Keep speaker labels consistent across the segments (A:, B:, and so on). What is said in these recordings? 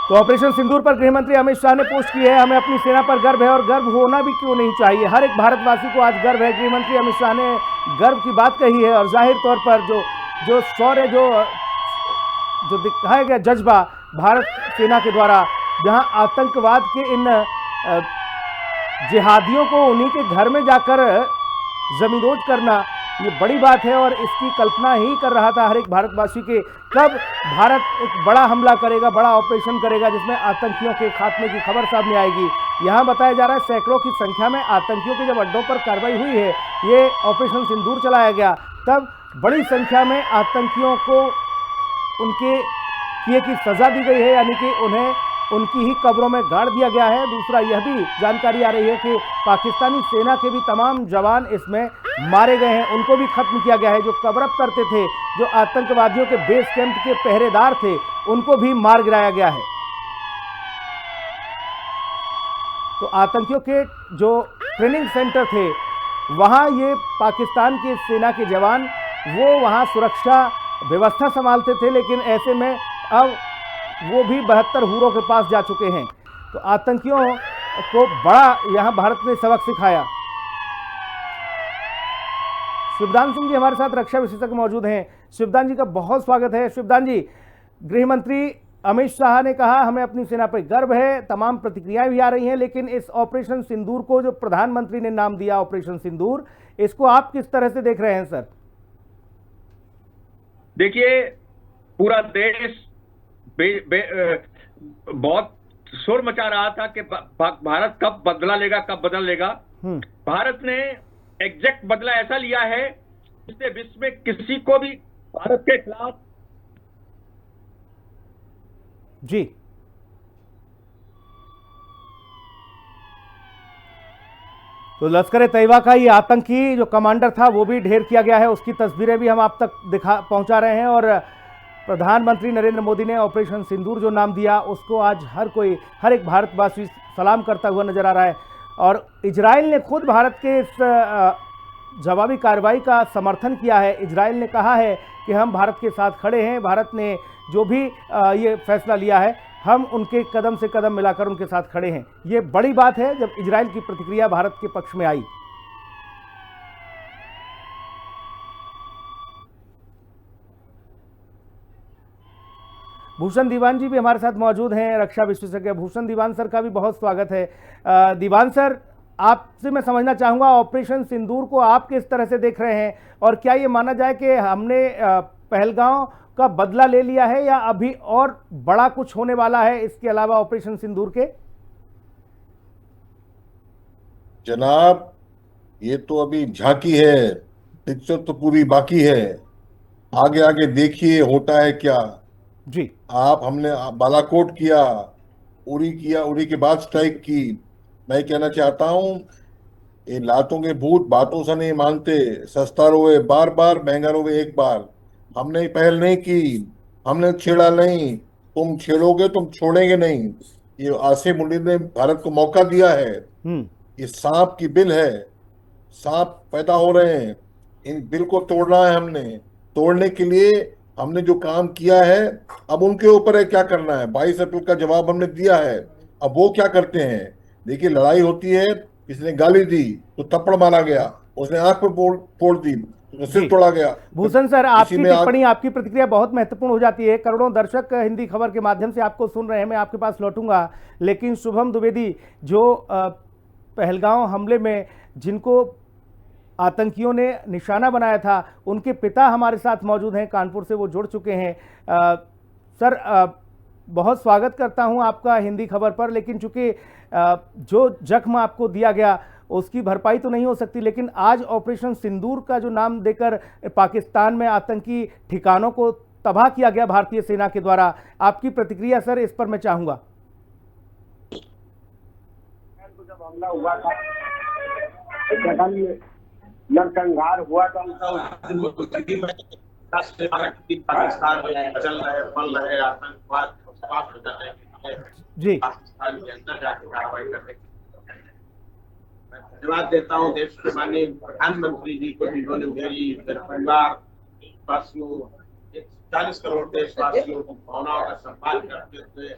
A: तो ऑपरेशन सिंदूर पर गृह मंत्री अमित शाह ने पोस्ट की है, हमें अपनी सेना पर गर्व है और गर्व होना भी क्यों नहीं चाहिए, हर एक भारतवासी को आज गर्व है। गृह मंत्री अमित शाह ने गर्व की बात कही है और जाहिर तौर पर जो जो शौर्य जो दिखाया गया जज्बा भारत सेना के द्वारा, जहां आतंकवाद के इन जिहादियों को उन्हीं के घर में जाकर जमींदोज करना, ये बड़ी बात है। और इसकी कल्पना ही कर रहा था हर एक भारतवासी के, कब भारत एक बड़ा हमला करेगा, बड़ा ऑपरेशन करेगा जिसमें आतंकियों के खात्मे की खबर सामने आएगी। यहाँ बताया जा रहा है सैकड़ों की संख्या में आतंकियों के जब अड्डों पर कार्रवाई हुई है, ये ऑपरेशन सिंदूर चलाया गया, तब बड़ी संख्या में आतंकियों को उनके किए की सजा दी गई है, यानी कि उन्हें उनकी ही कब्रों में गाड़ दिया गया है। दूसरा यह भी जानकारी आ रही है कि पाकिस्तानी सेना के भी तमाम जवान इसमें मारे गए हैं, उनको भी खत्म किया गया है। जो कवरअप करते थे, जो आतंकवादियों के बेस कैंप के पहरेदार थे, उनको भी मार गिराया गया है। तो आतंकियों के जो ट्रेनिंग सेंटर थे, वहां ये पाकिस्तान की सेना के जवान वो वहां सुरक्षा व्यवस्था संभालते थे, लेकिन ऐसे में अब वो भी 72 हूरों के पास जा चुके हैं। तो आतंकियों को बड़ा यहां भारत ने सबक सिखाया। शिवदान सिंह जी हमारे साथ रक्षा विशेषज्ञ मौजूद हैं। शिवदान जी का बहुत स्वागत है। शिवदान जी, गृह मंत्री अमित शाह ने कहा हमें अपनी सेना पर गर्व है, तमाम प्रतिक्रियाएं भी आ रही हैं, लेकिन इस ऑपरेशन सिंदूर को जो प्रधानमंत्री ने नाम दिया ऑपरेशन सिंदूर, इसको आप किस तरह से देख रहे हैं सर?
B: देखिए, पूरा देश बहुत शोर मचा रहा था कि भारत कब बदला लेगा, कब बदल लेगा। भारत ने एग्जैक्ट बदला ऐसा लिया है जिससे विश्व में किसी को भी भारत के खिलाफ
A: जी तो लश्कर तैयबा का ये आतंकी जो कमांडर था वो भी ढेर किया गया है, उसकी तस्वीरें भी हम आप तक पहुंचा रहे हैं। और प्रधानमंत्री नरेंद्र मोदी ने ऑपरेशन सिंदूर जो नाम दिया, उसको आज हर एक भारतवासी सलाम करता हुआ नजर आ रहा है। और इजराइल ने खुद भारत के इस जवाबी कार्रवाई का समर्थन किया है। इजराइल ने कहा है कि हम भारत के साथ खड़े हैं, भारत ने जो भी ये फैसला लिया है, हम उनके कदम से कदम मिलाकर उनके साथ खड़े हैं। ये बड़ी बात है जब इजराइल की प्रतिक्रिया भारत के पक्ष में आई। भूषण दीवान जी भी हमारे साथ मौजूद हैं, रक्षा विशेषज्ञ। भूषण दीवान सर का भी बहुत स्वागत है। दीवान सर, आपसे मैं समझना चाहूंगा ऑपरेशन सिंदूर को आप किस तरह से देख रहे हैं, और क्या ये माना जाए कि हमने पहलगांव का बदला ले लिया है या अभी और बड़ा कुछ होने वाला है इसके अलावा ऑपरेशन सिंदूर के?
C: जनाब, ये तो अभी झांकी है, पिक्चर तो पूरी बाकी है। आगे आगे देखिए होता है क्या
A: जी।
C: हमने बालाकोट किया, उरी किया, उरी के बाद स्ट्राइक की। मैं कहना चाहता हूं, ये लातों के भूत बातों से नहीं मानते। सस्ता रोए बार बार, महंगा रोए एक बार। हमने पहल नहीं की, हमने छेड़ा नहीं, तुम छेड़ोगे तुम छोड़ेंगे नहीं। ये आसिम मुनीर ने भारत को मौका दिया है। ये सांप की बिल है, सांप पैदा हो रहे हैं, इन बिल को तोड़ना है। हमने तोड़ने के लिए हमने जो काम किया है, अब उनके ऊपर है क्या करना है। 22 अप्रैल का जवाब हमने दिया है, अब वो क्या करते हैं। देखिए, लड़ाई होती है, किसी ने गाली दी तो थप्पड़ मारा गया, उसने आंख पर फोड़ दी तो सिर तोड़ा गया।
A: भूषण सर, आपकी टिप्पणी, आपकी प्रतिक्रिया बहुत महत्वपूर्ण हो जाती है। करोड़ों दर्शक हिंदी खबर के माध्यम से आपको सुन रहे हैं, मैं आपके पास लौटूंगा, लेकिन शुभम द्विवेदी जो पहलगांव हमले में जिनको आतंकियों ने निशाना बनाया था, उनके पिता हमारे साथ मौजूद हैं, कानपुर से वो जुड़ चुके हैं। सर, बहुत स्वागत करता हूं आपका हिंदी खबर पर, लेकिन चूंकि जो जख्म आपको दिया गया उसकी भरपाई तो नहीं हो सकती, लेकिन आज ऑपरेशन सिंदूर का जो नाम देकर पाकिस्तान में आतंकी ठिकानों को तबाह किया गया भारतीय सेना के द्वारा, आपकी प्रतिक्रिया सर इस पर मैं चाहूंगा।
D: जब हमला हुआ था, नरसंहार हुआ था, पाकिस्तान में चल रहे फल रहे आतंकवाद
A: जी,
D: पाकिस्तान के अंदर जाकर कार्रवाई करने की धन्यवाद देता हूँ देश के माननीय प्रधानमंत्री जी को, जिन्होंने मेरी परिवार वासियों 40 करोड़ देशवासियों की भावनाओं का सम्मान करते हुए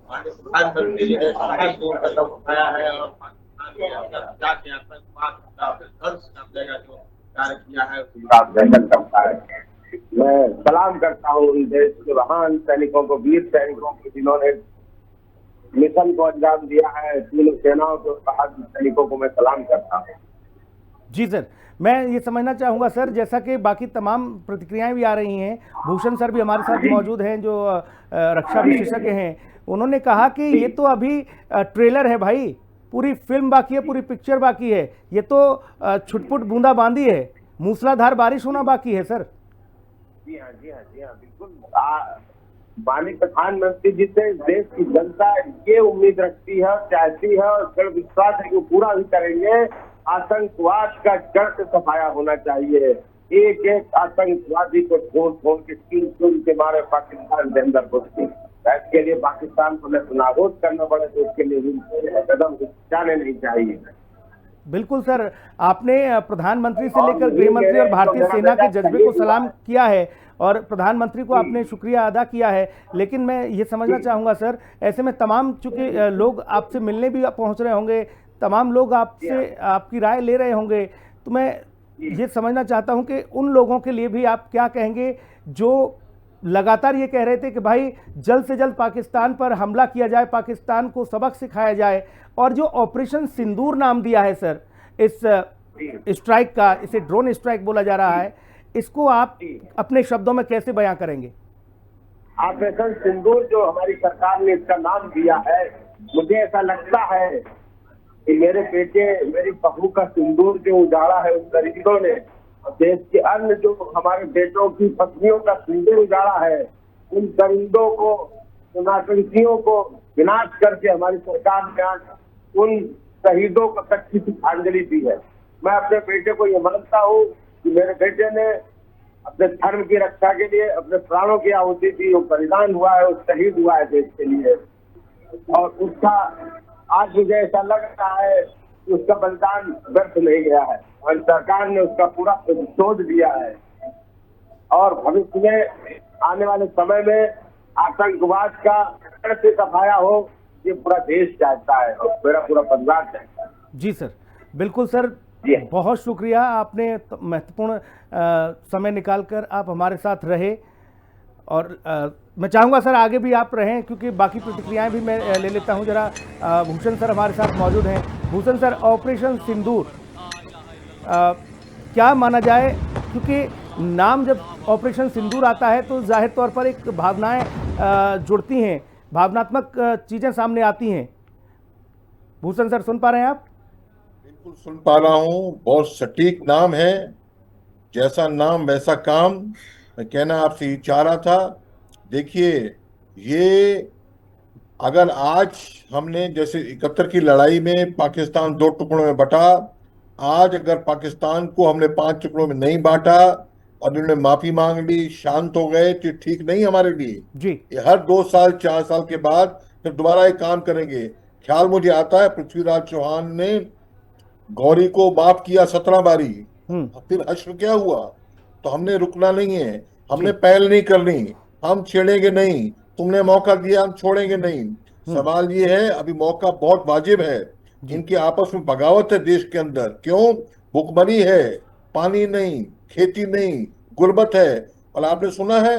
D: माननीय प्रधानमंत्री जी ने साहस को कदम उठाया है और पाकिस्तान के अंदर जाके आतंकवाद का ध्वंस करने का जो कार्य किया है उसका अभिनंदन करता है। मैं सलाम करता हूँ उन देश के महान सैनिकों को, वीर सैनिकों को, जिन्होंने मिशन को अंजाम दिया है। तीनों सेनाओं के बहादुर सैनिकों को मैं सलाम करता हूँ।
A: जी सर, मैं ये समझना चाहूँगा सर, जैसा कि बाकी तमाम प्रतिक्रियाएं भी आ रही हैं, भूषण सर भी हमारे साथ मौजूद हैं जो रक्षा विशेषज्ञ हैं, उन्होंने कहा कि ये तो अभी ट्रेलर है भाई, पूरी फिल्म बाकी है, पूरी पिक्चर बाकी है, ये तो छुटपुट बूंदाबांदी है, मूसलाधार बारिश होना बाकी है सर।
D: जी हाँ, जी हाँ, जी हाँ, बिल्कुल। माननीय प्रधानमंत्री जी से देश की जनता ये उम्मीद रखती है, चाहती है और दृढ़ विश्वास है कि वो पूरा भी करेंगे। आतंकवाद का जड़ से सफाया होना चाहिए। एक एक आतंकवादी को छोड़ के चुन के मारे पाकिस्तान के अंदर घुसती। इसके लिए पाकिस्तान को नाबूद करना पड़े तो उसके लिए कदम उठाने नहीं चाहिए।
A: बिल्कुल सर, आपने प्रधानमंत्री से लेकर गृह मंत्री और भारतीय सेना के जज्बे को सलाम किया है और प्रधानमंत्री को आपने शुक्रिया अदा किया है, लेकिन मैं ये समझना चाहूँगा सर, ऐसे में तमाम चूंकि लोग आपसे मिलने भी पहुँच रहे होंगे, तमाम लोग आपसे आपकी राय ले रहे होंगे, तो मैं ये समझना चाहता हूँ कि उन लोगों के लिए भी आप क्या कहेंगे जो लगातार ये कह रहे थे कि भाई जल्द से जल्द पाकिस्तान पर हमला किया जाए, पाकिस्तान को सबक सिखाया जाए, और जो ऑपरेशन सिंदूर नाम दिया है सर इस स्ट्राइक का, इसे ड्रोन स्ट्राइक बोला जा रहा है, इसको आप अपने शब्दों में कैसे बयां करेंगे?
D: ऑपरेशन सिंदूर जो हमारी सरकार ने इसका नाम दिया है, मुझे ऐसा लगता है कि मेरे बेटे मेरी बहू का सिंदूर जो उजाड़ा है उन दरिंदों ने, देश के अन्य जो हमारे बेटों की पत्नियों का सिंदूर उजाड़ा है, उन दरिंदों को, उन आतंकियों को विनाश करके हमारी सरकार ने आज उन शहीदों को सच्ची श्रद्धांजलि दी है। मैं अपने बेटे को ये मानता हूँ कि मेरे बेटे ने अपने धर्म की रक्षा के लिए अपने प्राणों की आहुति दी, वो बलिदान हुआ है, वो शहीद हुआ है देश के लिए, और उसका आज मुझे ऐसा लग रहा है कि उसका बलिदान व्यर्थ नहीं गया है और सरकार ने उसका पूरा प्रतिशोध दिया है। और भविष्य में आने वाले समय में आतंकवाद का जड़ से सफाया हो, ये पूरा देश चाहता है और मेरा पूरा परिवार चाहता है।
A: जी सर, बिल्कुल सर, बहुत शुक्रिया, आपने महत्वपूर्ण समय निकालकर आप हमारे साथ रहे, और मैं चाहूँगा सर आगे भी आप रहें, क्योंकि बाकी प्रतिक्रियाएं भी मैं ले लेता हूं। जरा भूषण सर हमारे साथ मौजूद हैं। भूषण सर, ऑपरेशन सिंदूर क्या माना जाए, क्योंकि नाम जब ऑपरेशन सिंदूर आता है तो जाहिर तौर पर एक भावनाएं जुड़ती हैं, भावनात्मक चीज़ें सामने आती हैं। भूषण सर, सुन पा रहे हैं आप?
C: बिल्कुल सुन पा रहा हूँ, बहुत सटीक नाम है, जैसा नाम वैसा काम। मैं कहना आपसे ये चाह रहा था, देखिए ये अगर आज हमने जैसे 71 की लड़ाई में पाकिस्तान 2 टुकड़ों में बटा, आज अगर पाकिस्तान को हमने 5 टुकड़ों में नहीं बांटा और इन्होंने माफी मांग ली, शांत हो गए, तो ठीक नहीं हमारे लिए
A: जी।
C: ये हर 2 साल 4 साल के बाद फिर दोबारा एक काम करेंगे। ख्याल मुझे आता है पृथ्वीराज चौहान ने गौरी को माफ किया 17 बारी, फिर हश्र क्या हुआ? तो हमने रुकना नहीं है, हमने पहल नहीं करनी, हम छेड़ेंगे नहीं, तुमने मौका दिया हम छोड़ेंगे नहीं। सवाल ये है, अभी मौका बहुत वाजिब है, इनकी आपस में बगावत है देश के अंदर। क्यों? भुखमरी है, पानी नहीं, खेती नहीं, गुर्बत है, और आपने सुना है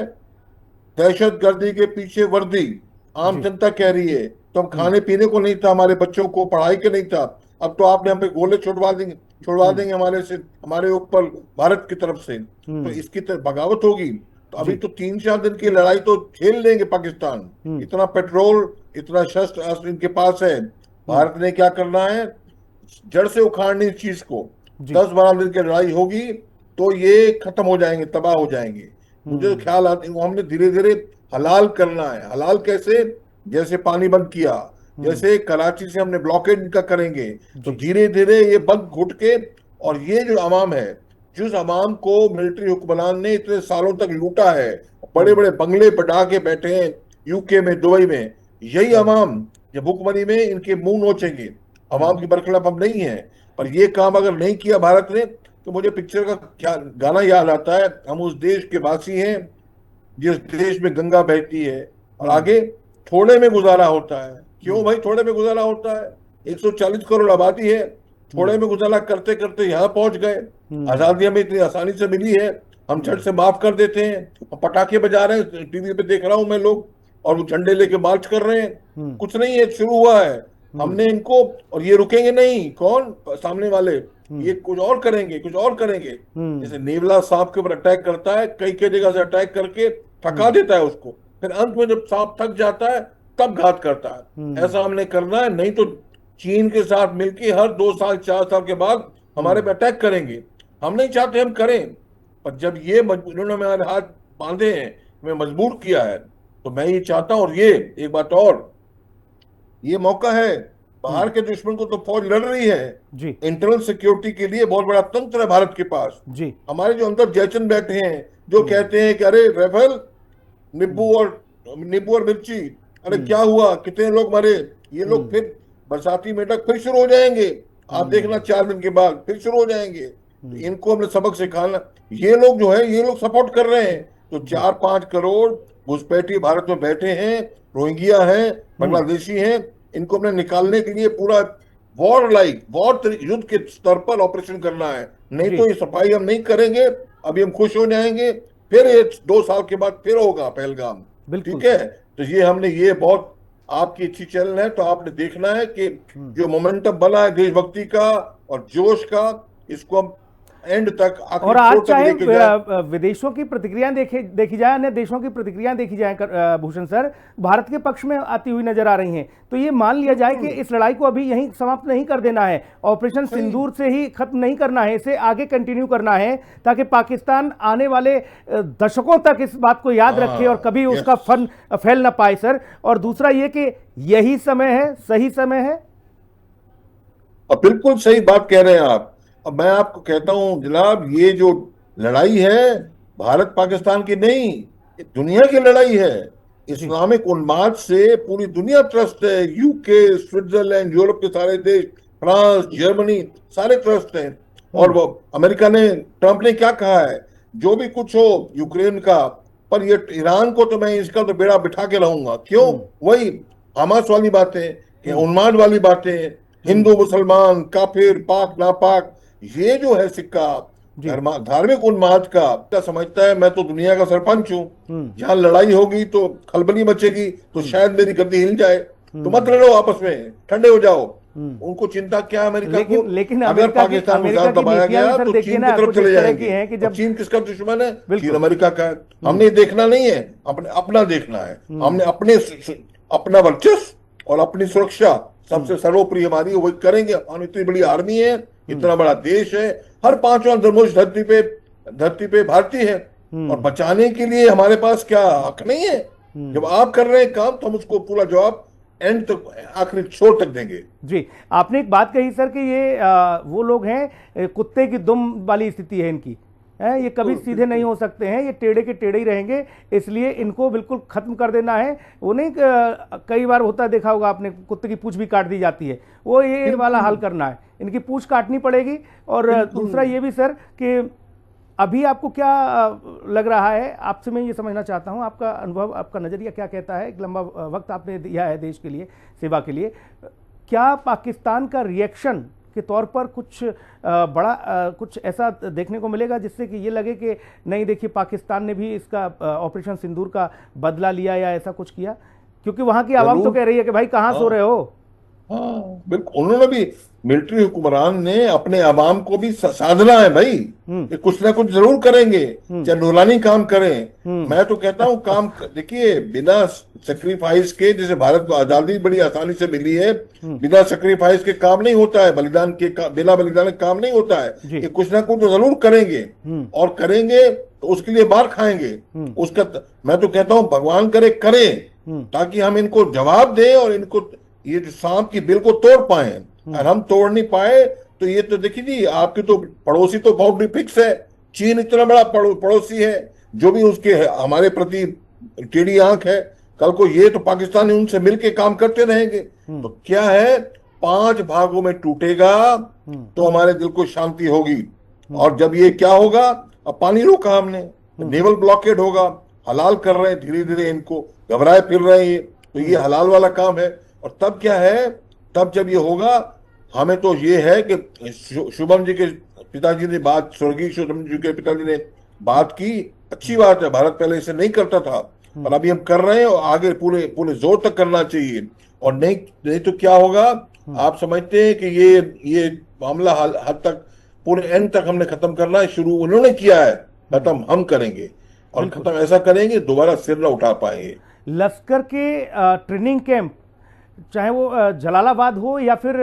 C: दहशत गर्दी के पीछे वर्दी, आम जनता कह रही है, तो हम खाने पीने को नहीं था, हमारे बच्चों को पढ़ाई के नहीं था, अब तो आपने हमें गोले छुड़वा देंगे हमारे ऊपर भारत की तरफ से, तो इसकी तरफ बगावत होगी। तो अभी तो 3-4 दिन की लड़ाई तो झेल लेंगे पाकिस्तान, इतना पेट्रोल, इतना शस्त्र अस्त्र इनके पास है। भारत ने क्या करना है, जड़ से उखाड़नी इस चीज को। 10-12 दिन की लड़ाई होगी तो ये खत्म हो जाएंगे, तबाह हो जाएंगे। मुझे तो ख्याल आता है हमने धीरे धीरे हलाल करना है। हलाल कैसे? जैसे पानी बंद किया, जैसे कराची से हमने ब्लॉकेड इनका करेंगे, तो धीरे धीरे ये बंद घुट के, और ये जो अवाम है, जिस अवाम को मिलिट्री हुक्मरान ने इतने सालों तक लूटा है, बड़े बड़े बंगले बढ़ा के बैठे हैं यूके में, दुबई में, यही अवाम जब भुखमरी में इनके मुंह नोचेंगे। अवाम की बरखलाफ हम नहीं है, पर ये काम अगर नहीं किया भारत ने, तो मुझे पिक्चर का क्या गाना याद आता है, हम उस देश के वासी हैं जिस देश में गंगा बहती है, और आगे थोड़े में गुजारा होता है। क्यों भाई थोड़े में गुजारा होता है? 140 करोड़ आबादी है, थोड़े में गुजारा करते करते यहाँ पहुंच गए। आजादी हमें इतनी आसानी से मिली है, हम झट से माफ कर देते हैं। पटाखे बजा रहे हैं, टीवी पे देख रहा हूं मैं लोग, और वो झंडे लेके मार्च कर रहे हैं। कुछ नहीं है, शुरू हुआ है। हमने इनको, और ये रुकेंगे नहीं, कौन सामने वाले, ये कुछ और करेंगे, कुछ और करेंगे। जैसे नेवला सांप के ऊपर अटैक करता है, कई कई जगह से अटैक करके थका देता है उसको, फिर अंत में जब सांप थक जाता है तब घात करता है। ऐसा हमने करना है, नहीं तो चीन के साथ मिलकर हर 2 साल 4 साल के बाद हमारे पे अटैक करेंगे। हम नहीं चाहते हम करें, पर जब ये इन्होंने हमारे हाथ बांधे हैं, हमें मजबूर किया है, तो मैं ये चाहता हूं। और ये एक बात और, ये मौका है, बाहर के दुश्मन को तो फौज लड़ रही है
A: जी,
C: इंटरनल सिक्योरिटी के लिए बहुत बड़ा तंत्र है भारत के पास
A: जी।
C: हमारे जो अंदर जयचंद बैठे हैं, जो कहते हैं कि अरे राइफल, नींबू और मिर्ची, अरे क्या हुआ, कितने लोग मरे, ये लोग फिर बरसाती मेढक फिर शुरू हो जाएंगे। आप देखना 4 दिन के बाद फिर शुरू हो जाएंगे। तो इनको हमने सबक सिखाना। ये लोग जो है, ये लोग सपोर्ट कर रहे हैं। तो 4-5 करोड़ घुसपैठी भारत में बैठे हैं, रोहिंग्या हैं, बांग्लादेशी हैं, इनको हमने निकालने के लिए पूरा वॉर युद्ध के स्तर पर ऑपरेशन करना है। नहीं तो ये सफाई हम नहीं करेंगे, अभी हम खुश हो जाएंगे, फिर ये 2 साल के बाद फिर होगा पहलगाम। ठीक है, तो ये हमने, ये बहुत आपकी अच्छी चैनल है, तो आपने देखना है कि जो मोमेंटम बना है देशभक्ति का और जोश का, इसको हम एंड तक,
A: और आज चाहे विदेशों की प्रतिक्रिया देखी जाए, अन्य देशों की प्रतिक्रिया देखी जाए, भूषण सर भारत के पक्ष में आती हुई नजर आ रही हैं। तो ये मान लिया जाए कि इस लड़ाई को अभी यहीं समाप्त नहीं कर देना है, ऑपरेशन सिंदूर से ही खत्म नहीं करना है, इसे आगे कंटिन्यू करना है, ताकि पाकिस्तान आने वाले दशकों तक इस बात को याद रखे और कभी उसका फन फैल ना पाए सर। और दूसरा ये कि यही समय है, सही समय है।
C: और बिल्कुल सही बात कह रहे हैं आप। अब मैं आपको कहता हूं जनाब, ये जो लड़ाई है भारत पाकिस्तान की नहीं, ये दुनिया की लड़ाई है। इस्लामिक उन्माद से पूरी दुनिया त्रस्त है। यूके, स्विट्जरलैंड, यूरोप के सारे देश, फ्रांस, जर्मनी, सारे त्रस्त हैं। और वो अमेरिका ने, ट्रंप ने क्या कहा है, जो भी कुछ हो यूक्रेन का, पर ये ईरान को तो मैं इसका तो बेड़ा बिठा के रहूंगा। क्यों? वही हमास वाली बातें, उन्माद वाली बातें, हिंदू मुसलमान, काफिर, पाक नापाक, ये जो है सिक्का धार्मिक उन्माद का, क्या समझता है मैं तो दुनिया का सरपंच हूँ, जहाँ लड़ाई होगी तो खलबली मचेगी, तो शायद मेरी गद्दी हिल जाए, तो मत लड़ो आपस में, ठंडे हो जाओ। उनको चिंता क्या है अमेरिका को?
A: लेकिन
C: अगर पाकिस्तान में दबाया गया तो चीन की तरफ चले जाएंगे। जब चीन किसका दुश्मन है? चीन अमेरिका का है। हमने देखना नहीं है, अपना देखना है। हमने अपना वर्चस्व और अपनी सुरक्षा सबसे सर्वोपरि हमारी, वही करेंगे। हम इतनी बड़ी आर्मी है, इतना बड़ा देश है, हर 5वां धर्मोश धरती पे भारतीय है, और बचाने के लिए हमारे पास क्या हक नहीं है? जब आप कर रहे हैं काम, तो हम उसको पूरा जवाब एंड तक, आखिरी छोर तक देंगे।
A: जी, आपने एक बात कही सर कि ये वो लोग हैं, कुत्ते की दुम वाली स्थिति है इनकी, ये कभी सीधे नहीं हो सकते हैं, ये टेढ़े के टेढ़े ही रहेंगे, इसलिए इनको बिल्कुल खत्म कर देना है। वो नहीं, कई बार होता है, देखा होगा आपने, कुत्ते की पूंछ भी काट दी जाती है, वो ये वाला हाल करना है, इनकी पूंछ काटनी पड़ेगी। और दूसरा ये भी सर कि अभी आपको क्या लग रहा है, आपसे मैं ये समझना चाहता हूँ, आपका अनुभव, आपका नज़रिया क्या कहता है? एक लंबा वक्त आपने दिया है देश के लिए, सेवा के लिए, क्या पाकिस्तान का रिएक्शन के तौर पर कुछ बड़ा कुछ ऐसा देखने को मिलेगा जिससे कि ये लगे कि नहीं, देखिए पाकिस्तान ने भी इसका ऑपरेशन सिंदूर का बदला लिया या ऐसा कुछ किया? क्योंकि वहां की आवाम तो कह रही है कि भाई कहाँ सो रहे हो।
C: हाँ बिल्कुल, उन्होंने भी, मिलिट्री हुक्मरान ने अपने आवाम को भी साधना है भाई, कि कुछ ना कुछ जरूर करेंगे, चाहे नूरानी काम करें। मैं तो कहता हूँ काम, देखिए बिना सेक्रीफाइस के, जैसे भारत को आजादी बड़ी आसानी से मिली है, बिना सेक्रीफाइस के काम नहीं होता है, बलिदान के बिना बलिदान के काम नहीं होता है। कि कुछ ना कुछ तो जरूर करेंगे, और करेंगे तो उसके लिए मार खाएंगे। उसका मैं तो कहता हूँ भगवान करे करें, ताकि हम इनको जवाब दें और इनको ये जो सांप की बिल को तोड़ पाए। और हम तोड़ नहीं पाए तो ये तो देखिए जी, आपके तो पड़ोसी तो बाउंड्री फिक्स है। चीन इतना बड़ा पड़ोसी है, जो भी उसके हमारे प्रति टेढ़ी आंख है, कल को ये तो पाकिस्तान उनसे मिलके काम करते रहेंगे। तो क्या है, 5 भागों में टूटेगा तो हमारे दिल को शांति होगी। और जब ये क्या होगा, अब पानी रोका हमने, नेवल ब्लॉकेड होगा, हलाल कर रहे हैं धीरे धीरे, इनको घबराए फिर रहे हैं। तो ये हलाल वाला काम है। और तब क्या है, तब जब ये होगा, हमें तो ये है कि शुभम जी के पिताजी ने बात, स्वर्गीय शुभम जी के पिताजी ने बात की, अच्छी बात है, भारत पहले इसे नहीं करता था, पर अभी हम कर रहे हैं और आगे पूरे पूरे जोर तक करना चाहिए। और नहीं तो क्या होगा, आप समझते हैं कि ये मामला हद तक, पूरे एंड तक हमने खत्म करना है, शुरू उन्होंने किया है, खत्म हम करेंगे, और खत्म ऐसा करेंगे दोबारा सिर न उठा पाएंगे।
A: लश्कर के ट्रेनिंग कैंप, चाहे वो जलालाबाद हो या फिर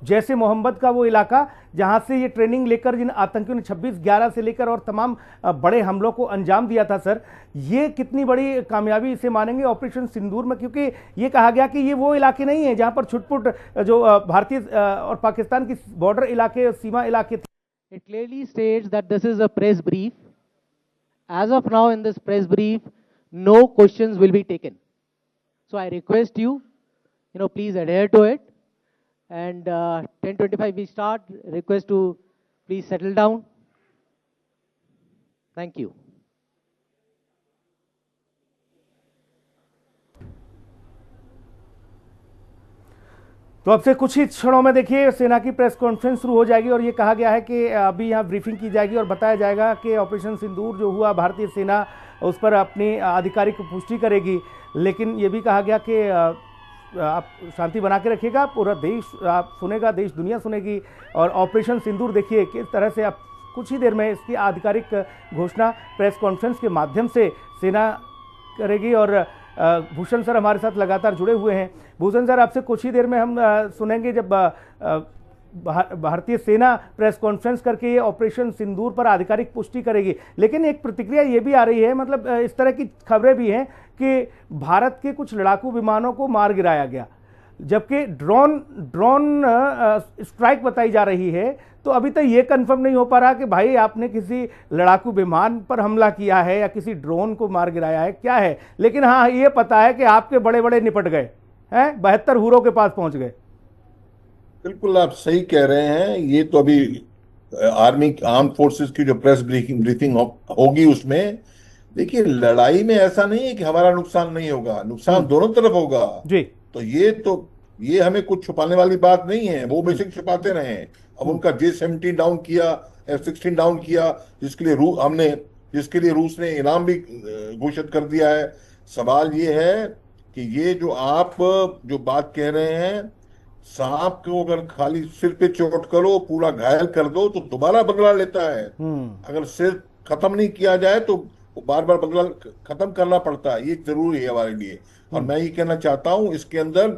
A: जैसे मोहम्मद का वो इलाका जहां से ये ट्रेनिंग लेकर जिन आतंकियों ने 26/11 से लेकर और तमाम बड़े हमलों को अंजाम दिया था सर, ये कितनी बड़ी कामयाबी इसे मानेंगे ऑपरेशन सिंदूर में? क्योंकि ये कहा गया कि ये वो इलाके नहीं है जहां पर छुटपुट जो भारतीय और पाकिस्तान की बॉर्डर इलाके, सीमा इलाके थे।
E: It clearly states that this is a press brief. As of now, in this press brief, no questions will be taken. So I request you, please adhere to it. And 10:25 we start. Request to please settle down. Thank you.
A: तो अब से कुछ ही क्षणों में देखिए सेना की press conference शुरू हो जाएगी और ये कहा गया है कि अभी यहाँ ब्रीफिंग की जाएगी और बताया जाएगा कि ऑपरेशन सिंदूर जो हुआ, भारतीय सेना उस पर अपनी आधिकारिक पुष्टि करेगी। लेकिन ये भी कहा गया कि आप शांति बना के रखिएगा, पूरा देश आप सुनेगा, देश दुनिया सुनेगी। और ऑपरेशन सिंदूर देखिए किस तरह से आप कुछ ही देर में इसकी आधिकारिक घोषणा प्रेस कॉन्फ्रेंस के माध्यम से सेना करेगी। और भूषण सर हमारे साथ लगातार जुड़े हुए हैं। भूषण सर, आपसे कुछ ही देर में हम सुनेंगे जब भारतीय सेना प्रेस कॉन्फ्रेंस करके ये ऑपरेशन सिंदूर पर आधिकारिक पुष्टि करेगी। लेकिन एक प्रतिक्रिया ये भी आ रही है, मतलब इस तरह की खबरें भी हैं कि भारत के कुछ लड़ाकू विमानों को मार गिराया गया, जबकि ड्रोन स्ट्राइक बताई जा रही है। तो अभी तक ये कंफर्म नहीं हो पा रहा कि भाई आपने किसी लड़ाकू विमान पर हमला किया है या किसी ड्रोन को मार गिराया है, क्या है। लेकिन हाँ, ये पता है कि आपके बड़े बड़े निपट गए हैं, 72 हुरों के पास पहुंच गए।
C: बिल्कुल आप सही कह रहे हैं। ये तो अभी आर्म फोर्सेस की जो प्रेस ब्रीफिंग होगी उसमें देखिए, लड़ाई में ऐसा नहीं है कि हमारा नुकसान नहीं होगा, नुकसान दोनों तरफ होगा जी। तो ये हमें कुछ छुपाने वाली बात नहीं है, वो बेशक छुपाते रहे। अब उनका J-17 डाउन किया, F-16 डाउन किया, जिसके लिए रूस ने इनाम भी घोषित कर दिया है। सवाल ये है कि ये जो आप जो बात कह रहे हैं, सांप को अगर खाली सिर पे चोट करो, पूरा घायल कर दो तो दोबारा बदला लेता है। अगर सिर खत्म नहीं किया जाए तो बार बार बदला खत्म करना पड़ता है, ये जरूरी है हमारे लिए। और मैं ये कहना चाहता हूं, इसके अंदर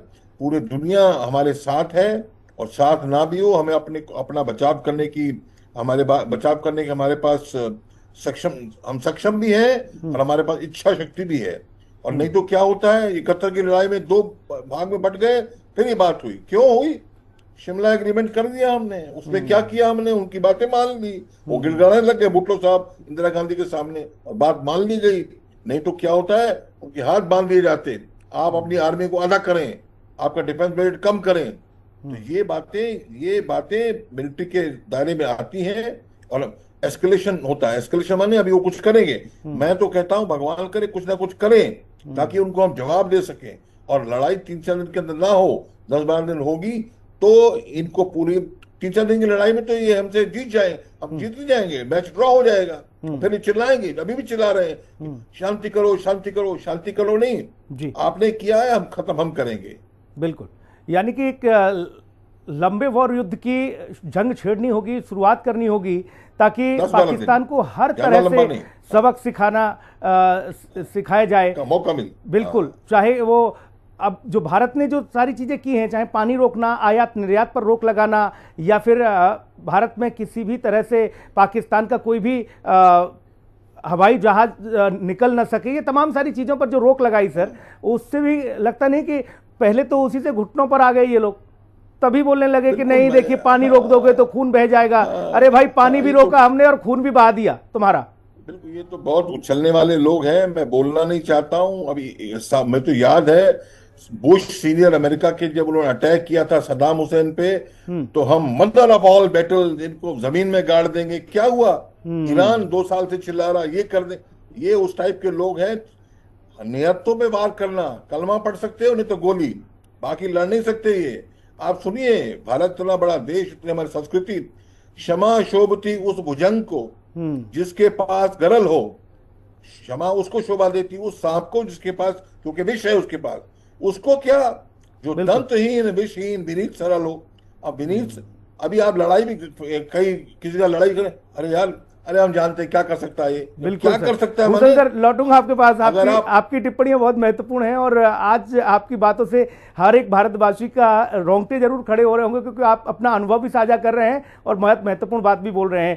C: पूरी दुनिया हमारे साथ है, और साथ ना भी हो, हमें अपना बचाव करने की हमारे पास सक्षम भी हैं और हमारे पास इच्छा शक्ति भी है। और नहीं तो क्या होता है, 71 की लड़ाई में 2 भाग में बट गए, फिर ये बात हुई। क्यों हुई? शिमला एग्रीमेंट कर दिया हमने, उसमें क्या किया हमने, उनकी बातें मान ली, वो गिड़गिड़ाने लग गए भुट्टो साहब इंदिरा गांधी के सामने, और बात मान ली गई। नहीं तो क्या होता है, उनके हाथ बांध दिए जाते, आप अपनी आर्मी को आधा करें, आपका डिफेंस बजट कम करें। तो ये बातें मिलिट्री के दायरे में आती हैं और एस्केलेशन होता है। एस्केलेशन माने अभी वो कुछ करेंगे, मैं तो कहता हूं भगवान करे कुछ ना कुछ करें ताकि उनको हम जवाब दे सकें। और लड़ाई 3-4 दिन के अंदर ना हो, 10-12 दिन होगी तो इनको पूरी 3-4 दिन की लड़ाई में तो ये हमसे जीत जाए, हम जीत ही जाएंगे, मैच ड्रॉ हो जाएगा, फिर चिल्लाएंगे। अभी भी चिल्ला रहे हैं शांति करो, शांति करो, शांति करो। नहीं जी, आपने किया है, हम करेंगे।
A: बिल्कुल, यानी कि एक लंबे वॉर युद्ध की जंग छेड़नी होगी, शुरुआत करनी होगी, ताकि पाकिस्तान को हर तरह से सबक सिखाया जाए,
C: मौका मिले।
A: बिल्कुल, चाहे वो अब जो भारत ने जो सारी चीजें की हैं, चाहे पानी रोकना, आयात निर्यात पर रोक लगाना, या फिर भारत में किसी भी तरह से पाकिस्तान का कोई भी हवाई जहाज निकल ना सके, ये तमाम सारी चीजों पर जो रोक लगाई सर, उससे भी लगता नहीं कि पहले तो उसी से घुटनों पर आ गए ये लोग, तभी बोलने लगे कि नहीं देखिए पानी रोक दोगे तो खून बह जाएगा। अरे भाई, पानी भी रोका हमने और खून भी बहा दिया तुम्हारा।
C: बिल्कुल, ये तो बहुत उछलने वाले लोग हैं, मैं बोलना नहीं चाहता हूं। अभी मैं तो याद है बुश सीनियर अमेरिका के जब उन्होंने अटैक किया था सद्दाम हुसैन पे, तो हम मदर ऑफ ऑल बैटल, इनको जमीन में गाड़ देंगे। क्या हुआ? ईरान 2 साल से चिल्ला रहा, ये कर दे। ये उस टाइप के लोग हैं। नियतों में वार करना, कलमा पढ़ सकते हो नहीं तो गोली, बाकी लड़ नहीं सकते। ये आप सुनिए, भारत इतना बड़ा देश, इतनी हमारी संस्कृति, क्षमा शोभती उस भुजंग को जिसके पास गरल हो, क्षमा उसको शोभा देती उस सांप को जिसके पास, क्योंकि विष है उसके पास, उसको क्या जो दंतहीन विषहीन विनीत सरल हो। अब विनीत, अभी आप लड़ाई भी कहीं किसी का लड़ाई करें, अरे यार, अरे हम जानते हैं क्या कर सकता है ये, क्या कर सकता है।
A: भूषण सर, लौटूंगा आपके पास। आपकी टिप्पणियां बहुत महत्वपूर्ण हैं और आज आपकी बातों से हर एक भारतवासी का रोंगटे जरूर खड़े हो रहे होंगे, क्योंकि आप अपना अनुभव भी साझा कर रहे हैं और महत्वपूर्ण बात भी बोल रहे हैं।